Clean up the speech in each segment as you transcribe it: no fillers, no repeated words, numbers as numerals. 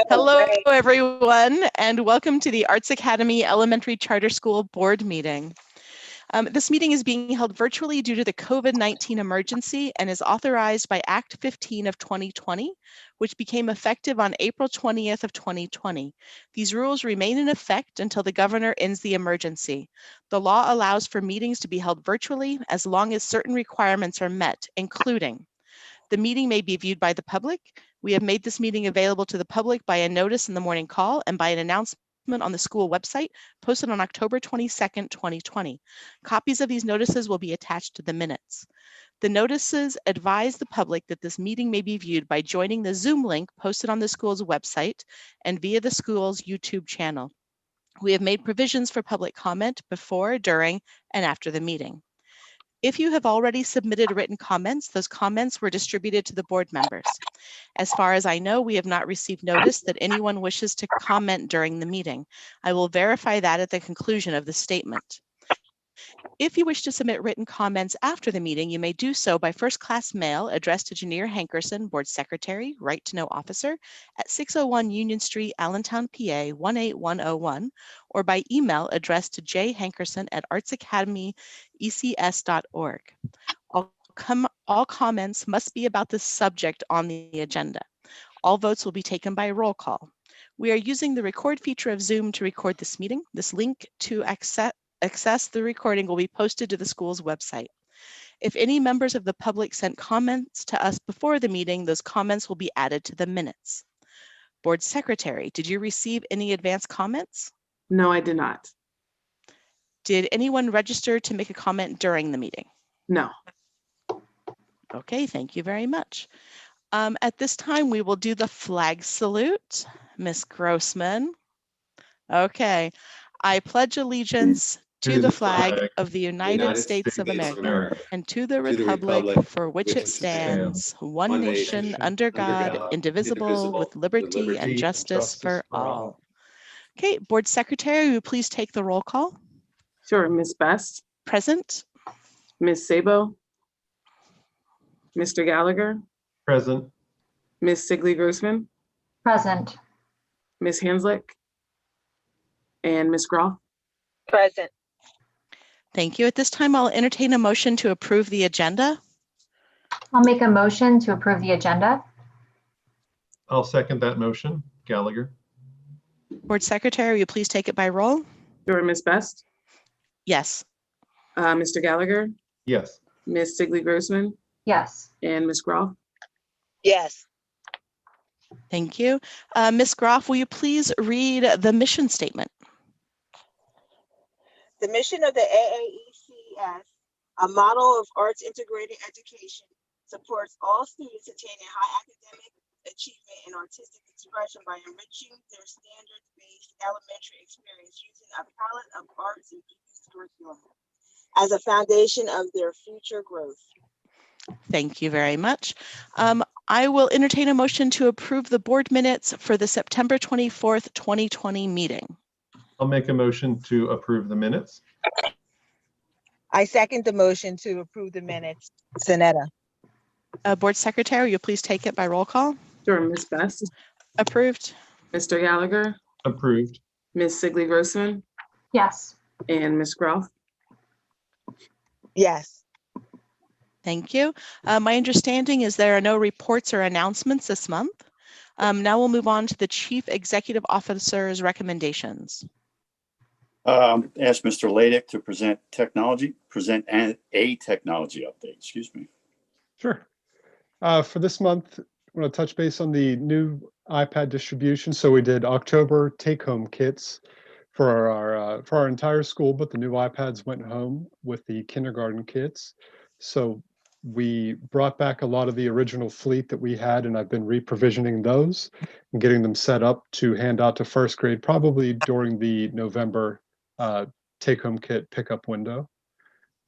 Hello, everyone, and welcome to the Arts Academy Elementary Charter School Board meeting. This meeting is being held virtually due to the COVID-19 emergency and is authorized by Act 15 of 2020, which became effective on April 20th of 2020. These rules remain in effect until the governor ends the emergency. The law allows for meetings to be held virtually as long as certain requirements are met, including the meeting may be viewed by the public. We have made this meeting available to the public by a notice in the morning call and by an announcement on the school website posted on October 22nd, 2020. Copies of these notices will be attached to the minutes. The notices advise the public that this meeting may be viewed by joining the Zoom link posted on the school's website and via the school's YouTube channel. We have made provisions for public comment before, during, and after the meeting. If you have already submitted written comments, those comments were distributed to the board members. As far as I know, we have not received notice that anyone wishes to comment during the meeting. I will verify that at the conclusion of the statement. If you wish to submit written comments after the meeting, you may do so by first-class mail addressed to Janine Hankerson, Board Secretary, Right to Know Officer, at 601 Union Street, Allentown, PA 18101, or by email addressed to jhankerson@artsacademyecs.org. All comments must be about the subject on the agenda. All votes will be taken by roll call. We are using the record feature of Zoom to record this meeting. This link to access the recording will be posted to the school's website. If any members of the public sent comments to us before the meeting, those comments will be added to the minutes. Board Secretary, did you receive any advance comments? No, I did not. Did anyone register to make a comment during the meeting? No. Okay, thank you very much. At this time, we will do the flag salute. Ms. Grossman. Okay. I pledge allegiance to the flag of the United States of America and to the republic for which it stands, one nation, under God, indivisible, with liberty and justice for all. Okay, Board Secretary, will you please take the roll call? Sure. Ms. Best? Present. Ms. Sabo? Mr. Gallagher? Present. Ms. Sigley-Grossman? Present. Ms. Hanslick? And Ms. Groff? Present. Thank you. At this time, I'll entertain a motion to approve the agenda. I'll make a motion to approve the agenda. I'll second that motion. Gallagher. Board Secretary, will you please take it by roll? Sure. Ms. Best? Yes. Mr. Gallagher? Yes. Ms. Sigley-Grossman? Yes. And Ms. Groff? Yes. Thank you. Ms. Groff, will you please read the mission statement? The mission of the AAECS, a model of arts integrated education, supports all students attaining high academic achievement and artistic expression by enriching their standards-based elementary experience using a palette of arts infused curriculum as a foundation of their future growth. Thank you very much. I will entertain a motion to approve the board minutes for the September 24th, 2020 meeting. I'll make a motion to approve the minutes. I second the motion to approve the minutes. Sonetta. Board Secretary, will you please take it by roll call? Sure. Ms. Best? Approved. Mr. Gallagher? Approved. Ms. Sigley-Grossman? Yes. And Ms. Groff? Yes. Thank you. My understanding is there are no reports or announcements this month. Now we'll move on to the Chief Executive Officer's recommendations. Ask Mr. Ladek to present a technology update, excuse me. Sure. For this month, I'm going to touch base on the new iPad distribution. So we did October take-home kits for our entire school, but the new iPads went home with the kindergarten kits. So we brought back a lot of the original fleet that we had, and I've been reprovisioning those and getting them set up to hand out to first grade, probably during the November take-home kit pickup window.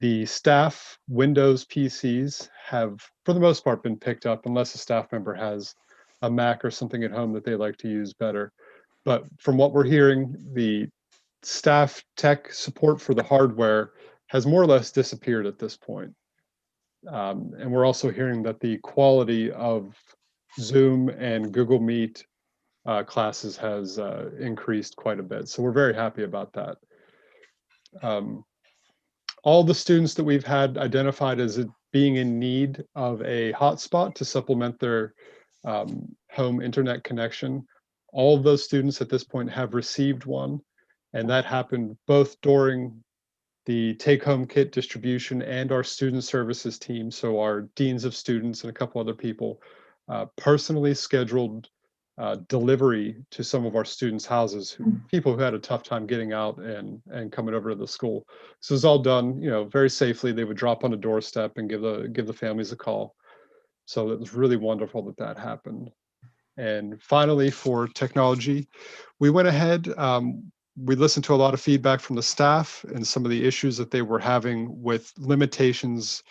The staff Windows PCs have, for the most part, been picked up unless a staff member has a Mac or something at home that they like to use better. But from what we're hearing, the staff tech support for the hardware has more or less disappeared at this point. And we're also hearing that the quality of Zoom and Google Meet classes has increased quite a bit. So we're very happy about that. All the students that we've had identified as being in need of a hotspot to supplement their home internet connection, all of those students at this point have received one. And that happened both during the take-home kit distribution and our student services team. So our deans of students and a couple other people personally scheduled delivery to some of our students' houses, people who had a tough time getting out and coming over to the school. So it was all done, very safely. They would drop on a doorstep and give the families a call. So it was really wonderful that happened. And finally, for technology, we went ahead. We listened to a lot of feedback from the staff and some of the issues that they were having with limitations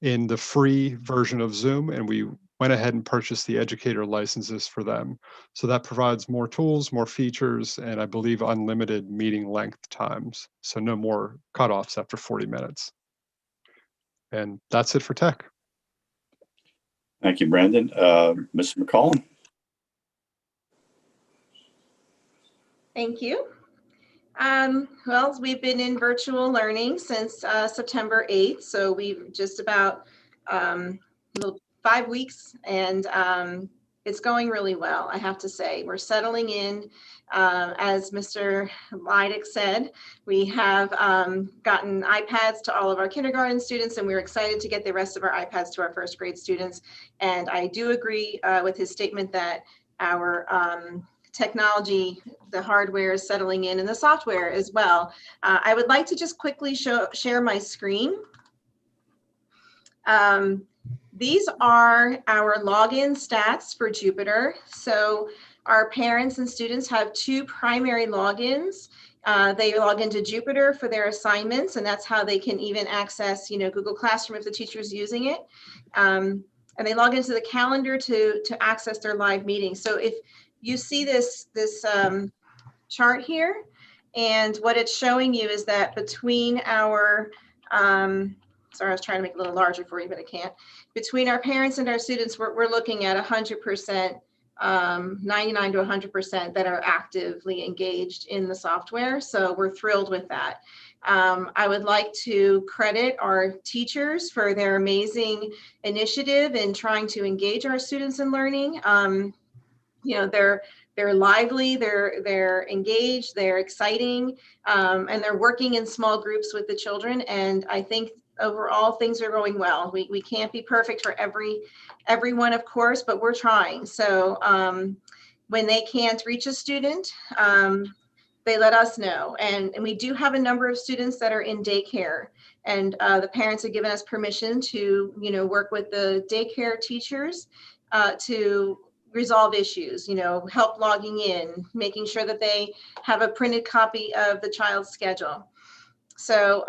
in the free version of Zoom, and we went ahead and purchased the educator licenses for them. So that provides more tools, more features, and I believe unlimited meeting length times. So no more cutoffs after 40 minutes. And that's it for tech. Thank you, Brandon. Mr. McCollum. Thank you. Well, we've been in virtual learning since September 8th, so we've just about 5 weeks, and it's going really well, I have to say. We're settling in. As Mr. Leidick said, we have gotten iPads to all of our kindergarten students, and we're excited to get the rest of our iPads to our first grade students. And I do agree with his statement that our technology, the hardware is settling in, and the software as well. I would like to just quickly share my screen. These are our login stats for Jupiter. So our parents and students have 2 primary logins. They log into Jupiter for their assignments, and that's how they can even access, Google Classroom if the teacher is using it. And they log into the calendar to access their live meetings. So if you see this chart here, and what it's showing you is that between our, sorry, I was trying to make it a little larger for you, but I can't. Between our parents and our students, we're looking at 100%, 99 to 100% that are actively engaged in the software. So we're thrilled with that. I would like to credit our teachers for their amazing initiative in trying to engage our students in learning. They're lively, they're engaged, they're exciting, and they're working in small groups with the children. And I think overall things are going well. We can't be perfect for everyone, of course, but we're trying. So when they can't reach a student, they let us know. And we do have a number of students that are in daycare, and the parents have given us permission to work with the daycare teachers to resolve issues, help logging in, making sure that they have a printed copy of the child's schedule. So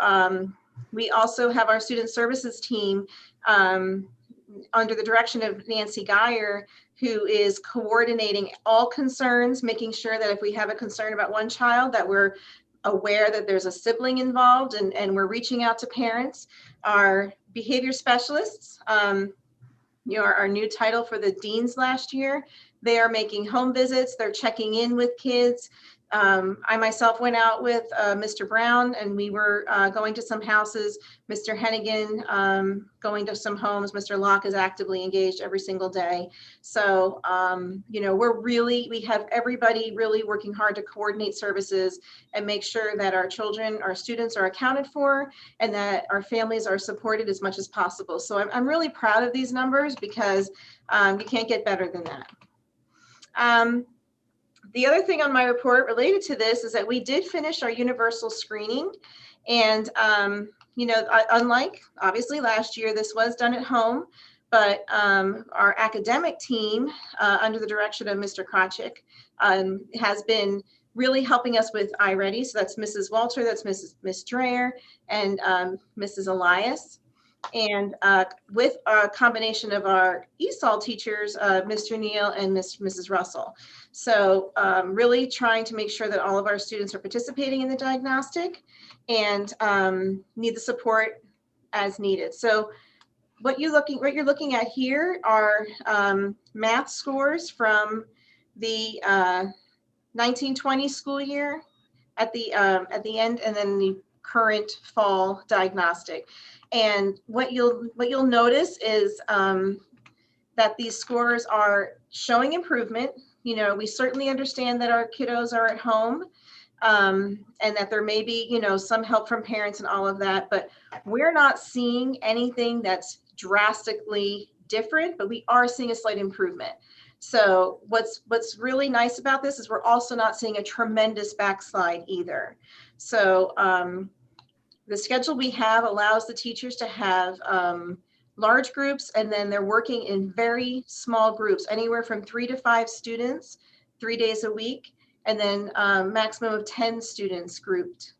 we also have our student services team under the direction of Nancy Geyer, who is coordinating all concerns, making sure that if we have a concern about one child, that we're aware that there's a sibling involved, and we're reaching out to parents. Our behavior specialists, our new title for the deans last year, they are making home visits, they're checking in with kids. I myself went out with Mr. Brown, and we were going to some houses. Mr. Hennigan going to some homes. Mr. Locke is actively engaged every single day. So, we have everybody really working hard to coordinate services and make sure that our children, our students are accounted for, and that our families are supported as much as possible. So I'm really proud of these numbers, because you can't get better than that. The other thing on my report related to this is that we did finish our universal screening, and unlike obviously last year, this was done at home, but our academic team under the direction of Mr. Krawczyk has been really helping us with iReady. So that's Mrs. Walter, that's Miss Dreyer, and Mrs. Elias. And with a combination of our ESOL teachers, Mr. Neal and Mrs. Russell. So really trying to make sure that all of our students are participating in the diagnostic and need the support as needed. So what you're looking at here are math scores from the 1920 school year at the end, and then the current fall diagnostic. And what you'll notice is that these scores are showing improvement. You know, we certainly understand that our kiddos are at home, and that there may be, you know, some help from parents and all of that, but we're not seeing anything that's drastically different, but we are seeing a slight improvement. So what's really nice about this is we're also not seeing a tremendous backslide either. So the schedule we have allows the teachers to have large groups, and then they're working in very small groups, anywhere from 3 to 5 students, 3 days a week, and then maximum of 10 students grouped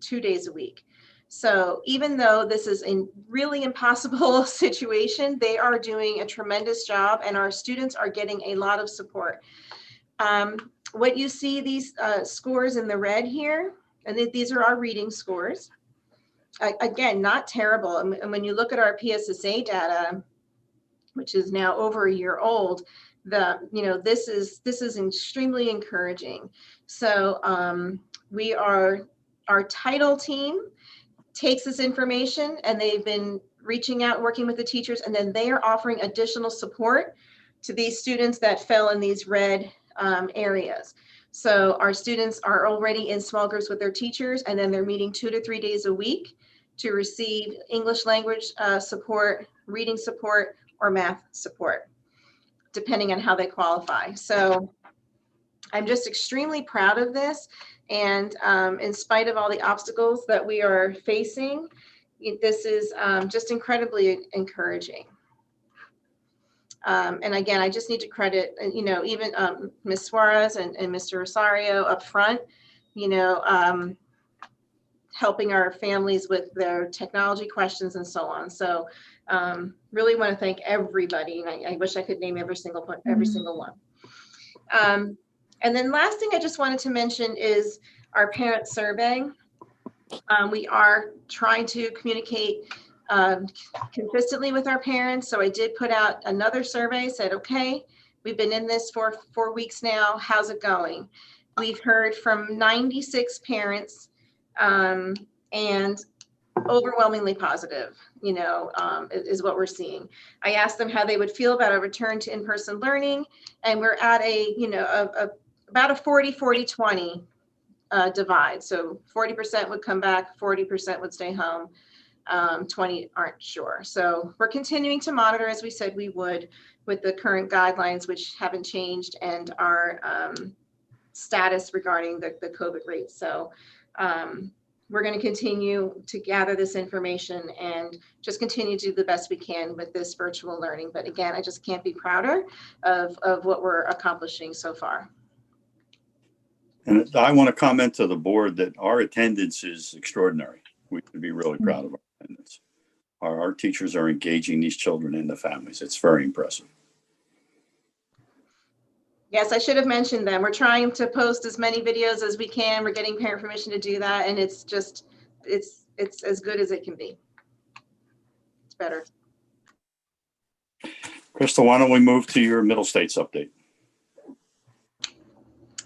2 days a week. So even though this is a really impossible situation, they are doing a tremendous job, and our students are getting a lot of support. What you see, these scores in the red here, and these are our reading scores. Again, not terrible. And when you look at our PSSA data, which is now over a year old, this is extremely encouraging. So our title team takes this information, and they've been reaching out, working with the teachers, and then they are offering additional support to these students that fell in these red areas. So our students are already in small groups with their teachers, and then they're meeting 2 to 3 days a week to receive English language support, reading support, or math support, depending on how they qualify. So I'm just extremely proud of this. And in spite of all the obstacles that we are facing, this is just incredibly encouraging. And again, I just need to credit, even Ms. Suarez and Mr. Rosario up front, helping our families with their technology questions and so on. So really want to thank everybody. And I wish I could name every single one. And then last thing I just wanted to mention is our parent survey. We are trying to communicate consistently with our parents. So I did put out another survey, said, okay, we've been in this for 4 weeks now. How's it going? We've heard from 96 parents, and overwhelmingly positive, is what we're seeing. I asked them how they would feel about a return to in-person learning, and we're at about a 40-40-20 divide. So 40% would come back, 40% would stay home, 20 aren't sure. So we're continuing to monitor, as we said we would, with the current guidelines, which haven't changed, and our status regarding the COVID rate. So we're going to continue to gather this information and just continue to do the best we can with this virtual learning. But again, I just can't be prouder of what we're accomplishing so far. And I want to comment to the board that our attendance is extraordinary. We should be really proud of our attendance. Our teachers are engaging these children and the families. It's very impressive. Yes, I should have mentioned them. We're trying to post as many videos as we can. We're getting parent permission to do that. And it's just, it's as good as it can be. It's better. Crystal, why don't we move to your Middle States update?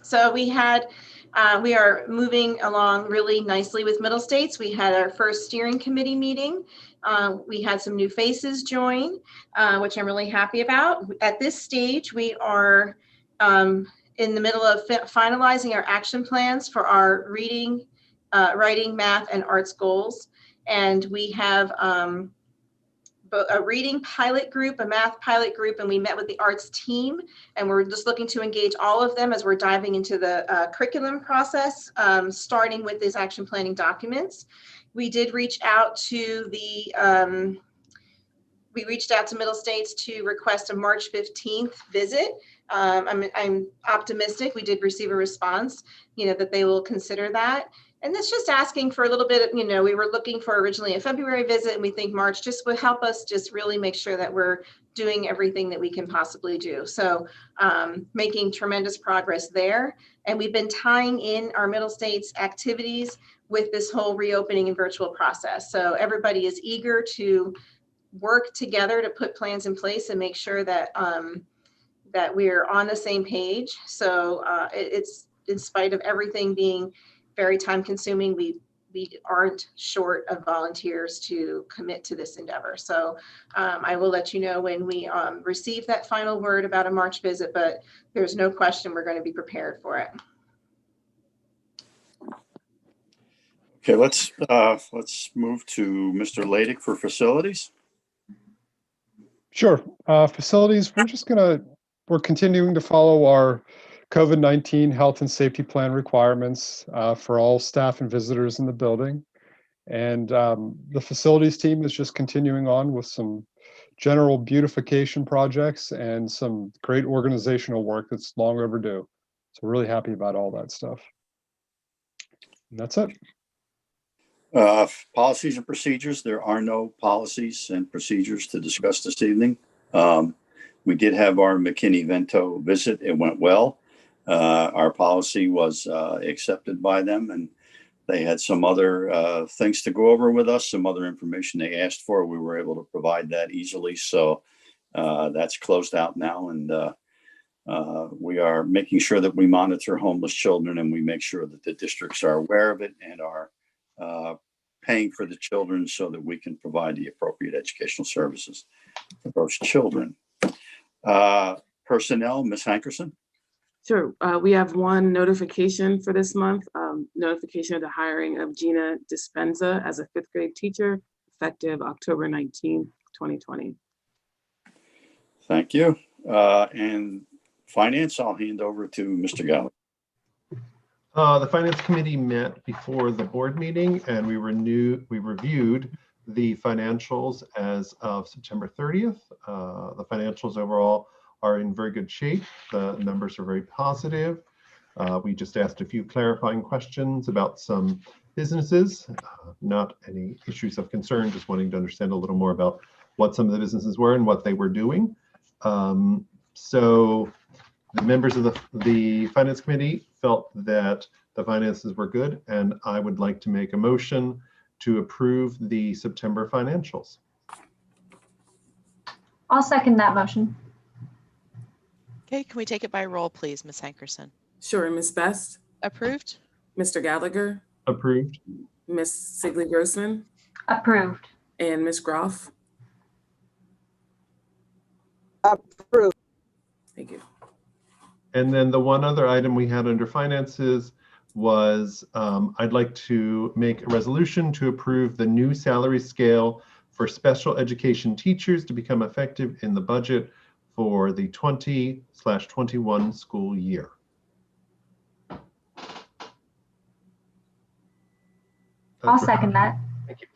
So we are moving along really nicely with Middle States. We had our first steering committee meeting. We had some new faces join, which I'm really happy about. At this stage, we are in the middle of finalizing our action plans for our reading, writing, math, and arts goals. And we have a reading pilot group, a math pilot group, and we met with the arts team, and we're just looking to engage all of them as we're diving into the curriculum process, starting with these action planning documents. We did reach out to Middle States to request a March 15th visit. I'm optimistic. We did receive a response, that they will consider that. And that's just asking for a little bit of, we were looking for originally a February visit, and we think March just would help us just really make sure that we're doing everything that we can possibly do. So making tremendous progress there. And we've been tying in our Middle States activities with this whole reopening and virtual process. So everybody is eager to work together to put plans in place and make sure that that we're on the same page. So it's in spite of everything being very time consuming, we aren't short of volunteers to commit to this endeavor. So I will let you know when we receive that final word about a March visit, but there's no question we're going to be prepared for it. Okay, let's move to Mr. Laydick for facilities. Sure. Facilities, we're continuing to follow our COVID-19 health and safety plan requirements for all staff and visitors in the building. And the facilities team is just continuing on with some general beautification projects and some great organizational work that's long overdue. So we're really happy about all that stuff. And that's it. Policies and procedures. There are no policies and procedures to discuss this evening. We did have our McKinney-Vento visit. It went well. Our policy was accepted by them, and they had some other things to go over with us, some other information they asked for. We were able to provide that easily. So that's closed out now. And we are making sure that we monitor homeless children, and we make sure that the districts are aware of it and are paying for the children so that we can provide the appropriate educational services for those children. Personnel, Ms. Hankerson. Sure. We have one notification for this month, notification of the hiring of Gina Dispenza as a 5th grade teacher, effective October 19th, 2020. Thank you. And finance, I'll hand over to Mr. Gallagher. The Finance Committee met before the board meeting, and we reviewed the financials as of September 30th. The financials overall are in very good shape. The numbers are very positive. We just asked a few clarifying questions about some businesses, not any issues of concern, just wanting to understand a little more about what some of the businesses were and what they were doing. So the members of the Finance Committee felt that the finances were good, and I would like to make a motion to approve the September financials. I'll second that motion. Okay, can we take it by roll, please, Ms. Hankerson? Sure. Ms. Best, Approved? Mr. Gallagher, Approved. Ms. Sigley Grossman, Approved. and Ms. Groff. Approved. Thank you. And then the one other item we had under finances was I'd like to make a resolution to approve the new salary scale for special education teachers to become effective in the budget for the 20/21 school year. I'll second that. Thank you.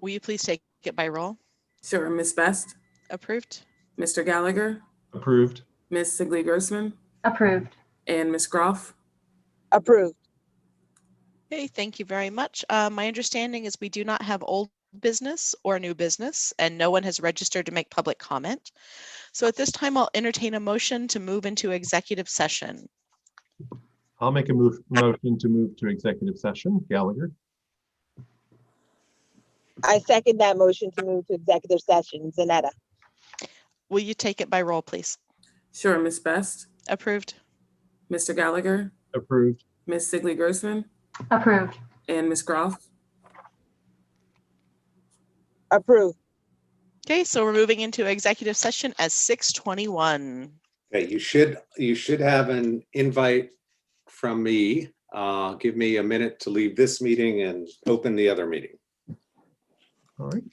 Will you please take it by roll? Sure. Ms. Best, Approved? Mr. Gallagher, Approved. Ms. Sigley Grossman, Approved. and Ms. Groff. Approved. Okay, thank you very much. My understanding is we do not have old business or new business, and no one has registered to make public comment. So at this time, I'll entertain a motion to move into executive session. I'll make a motion to move to executive session. Gallagher. I second that motion to move to executive session. Zanetta. Will you take it by roll, please? Sure. Ms. Best, Approved? Mr. Gallagher, Approved. Ms. Sigley Grossman, Approved. and Ms. Groff. Approved. Okay, so we're moving into executive session as 6:21. Okay, you should have an invite from me. Give me a minute to leave this meeting and open the other meeting. All right.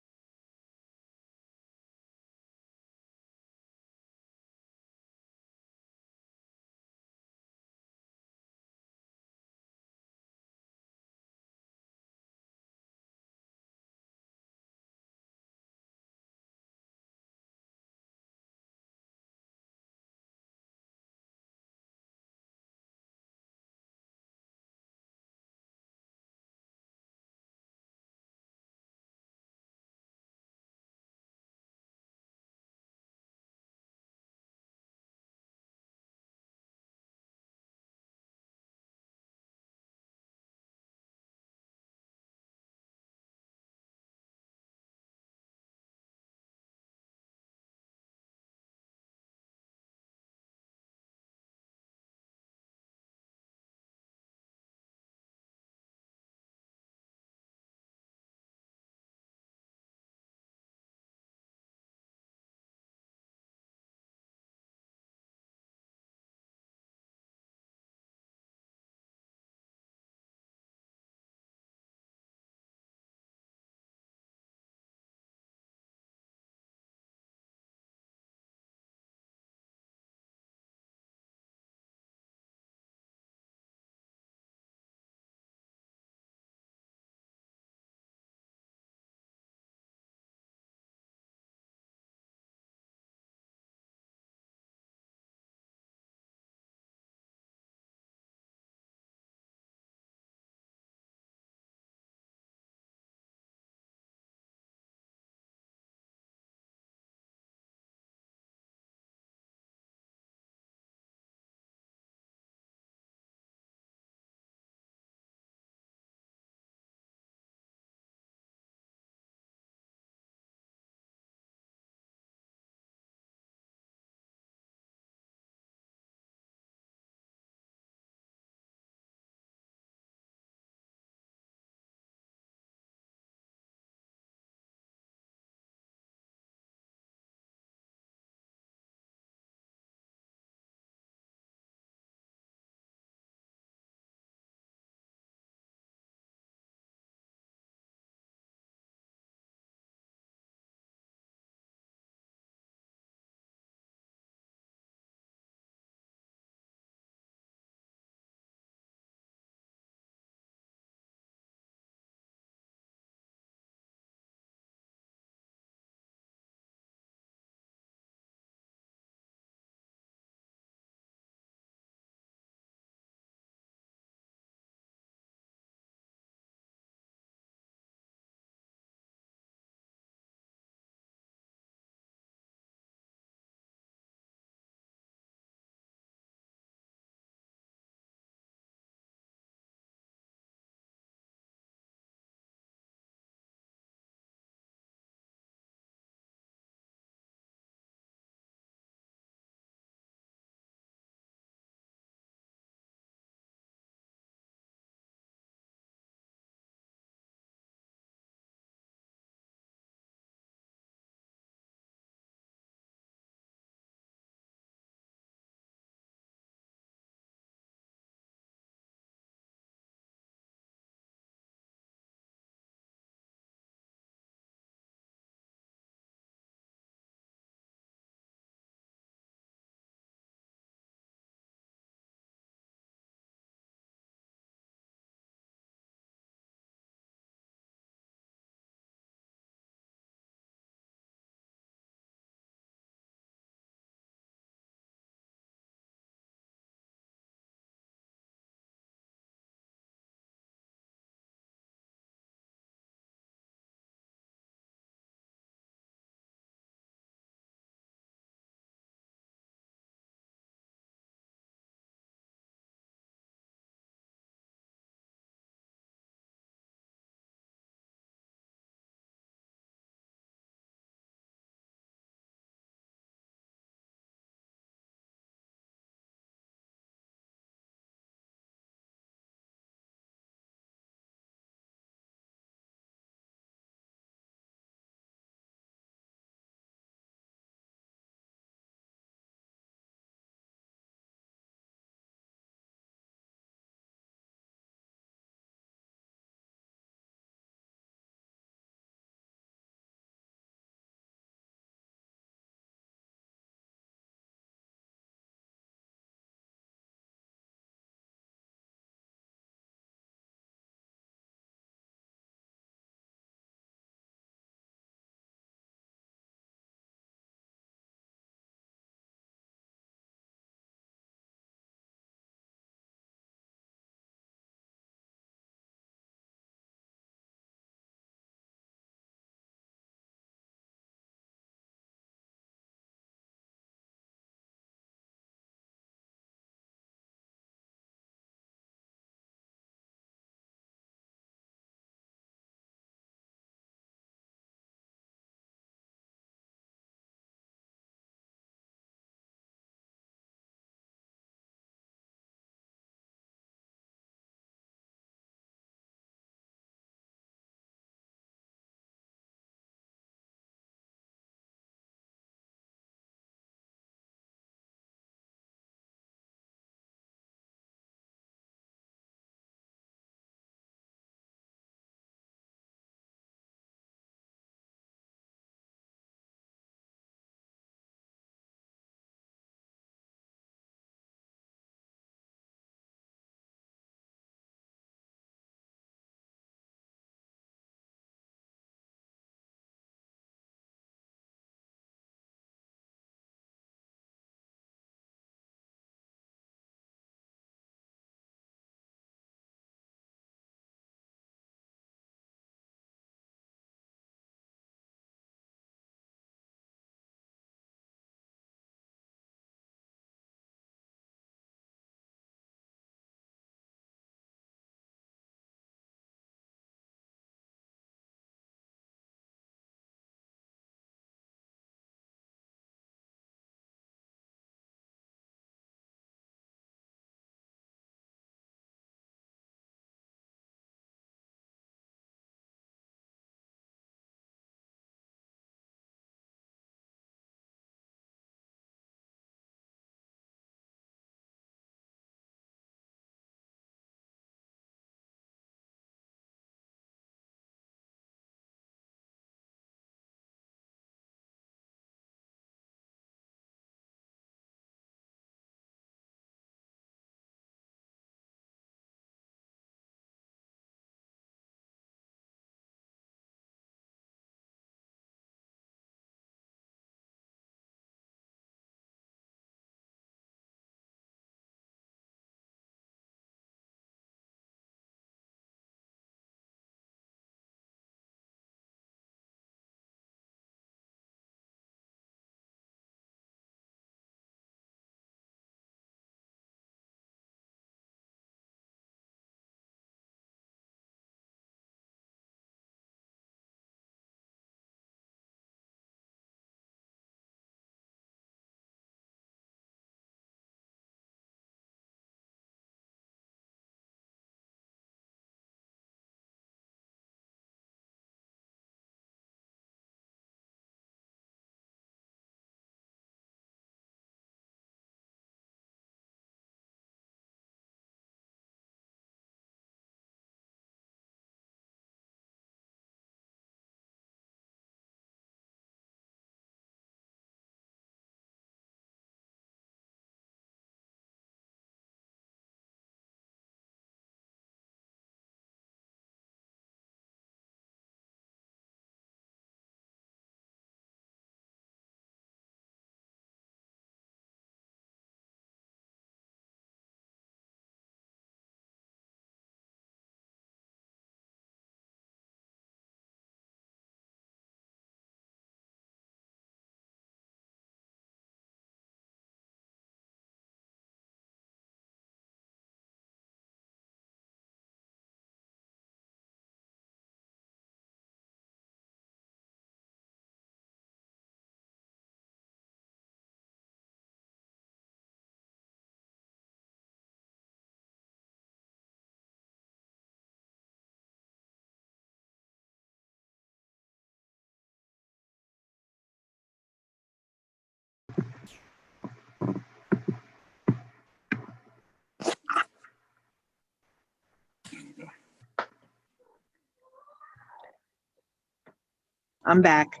I'm back.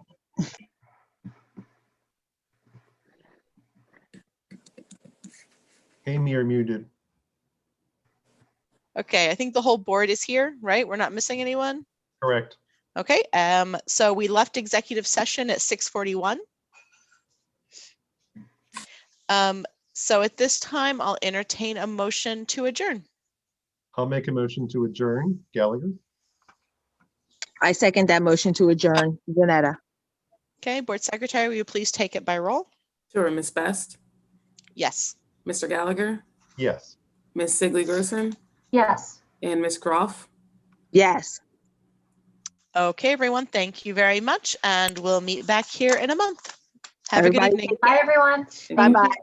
Amy, you're muted. Okay, I think the whole board is here, right? We're not missing anyone? Correct. Okay, so we left executive session at 6:41. So at this time, I'll entertain a motion to adjourn. I'll make a motion to adjourn. Gallagher? I second that motion to adjourn. Janetta. Okay, Board Secretary, will you please take it by roll? Sure, Ms. Best, Yes. Mr. Gallagher, Yes. Ms. Sigley Gerson, Yes. and Ms. Groff. Yes. Okay, everyone, thank you very much, and we'll meet back here in a month. Have a good Everybody evening. Bye, everyone. Bye-bye.